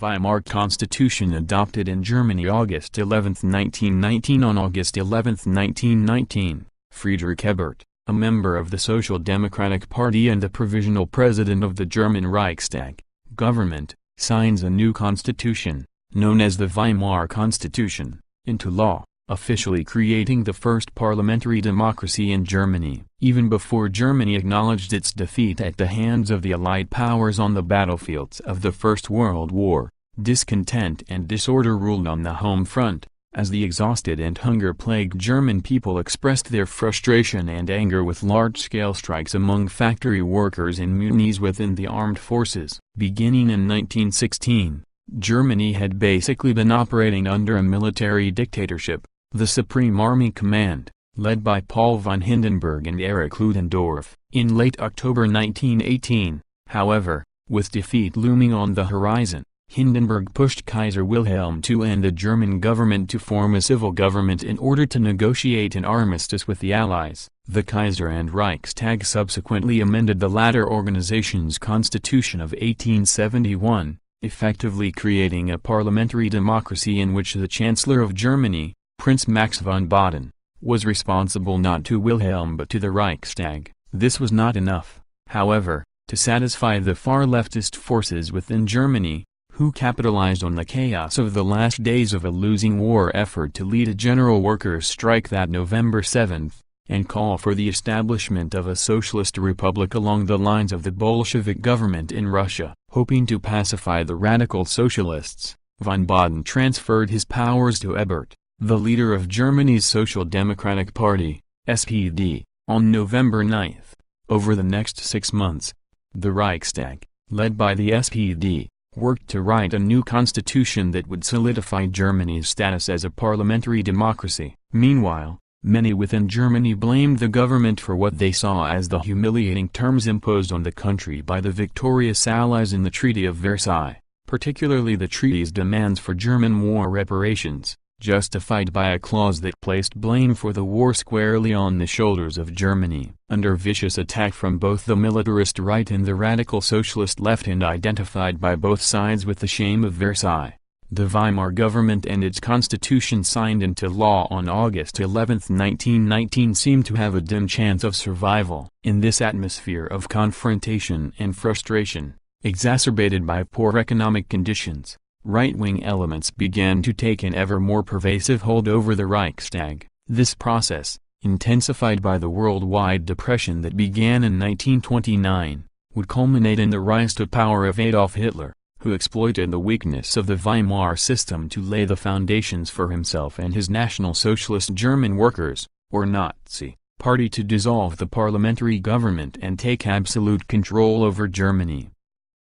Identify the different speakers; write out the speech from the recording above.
Speaker 1: Weimar Constitution adopted in Germany August 11, 1919. On August 11, 1919, Friedrich Ebert, a member of the Social Democratic Party and the provisional president of the German Reichstag government, signs a new constitution, known as the Weimar Constitution, into law, officially creating the first parliamentary democracy in Germany. Even before Germany acknowledged its defeat at the hands of the Allied powers on the battlefields of the First World War, discontent and disorder ruled on the home front, as the exhausted and hunger-plagued German people expressed their frustration and anger with large-scale strikes among factory workers and mutinies within the armed forces. Beginning in 1916, Germany had basically been operating under a military dictatorship. The Supreme Army Command, led by Paul von Hindenburg and Erich Ludendorff. In late October 1918, however, with defeat looming on the horizon, Hindenburg pushed Kaiser Wilhelm II and the German government to form a civil government in order to negotiate an armistice with the Allies. The Kaiser and Reichstag subsequently amended the latter organization's constitution of 1871, effectively creating a parliamentary democracy in which the Chancellor of Germany, Prince Max von Baden, was responsible not to Wilhelm but to the Reichstag. This was not enough, however, to satisfy the far leftist forces within Germany, who capitalized on the chaos of the last days of a losing war effort to lead a general workers' strike that November 7, and call for the establishment of a socialist republic along the lines of the Bolshevik government in Russia. Hoping to pacify the radical socialists, von Baden transferred his powers to Ebert, the leader of Germany's Social Democratic Party, SPD, on November 9. Over the next 6 months, the Reichstag, led by the SPD, worked to write a new constitution that would solidify Germany's status as a parliamentary democracy. Meanwhile, many within Germany blamed the government for what they saw as the humiliating terms imposed on the country by the victorious Allies in the Treaty of Versailles, particularly the treaty's demands for German war reparations, justified by a clause that placed blame for the war squarely on the shoulders of Germany. Under vicious attack from both the militarist right and the radical socialist left and identified by both sides with the shame of Versailles, the Weimar government and its constitution signed into law on August 11, 1919 seemed to have a dim chance of survival. In this atmosphere of confrontation and frustration, exacerbated by poor economic conditions, right-wing elements began to take an ever more pervasive hold over the Reichstag. This process, intensified by the worldwide depression that began in 1929, would culminate in the rise to power of Adolf Hitler, who exploited the weakness of the Weimar system to lay the foundations for himself and his National Socialist German Workers, or Nazi, Party to dissolve the parliamentary government and take absolute control over Germany.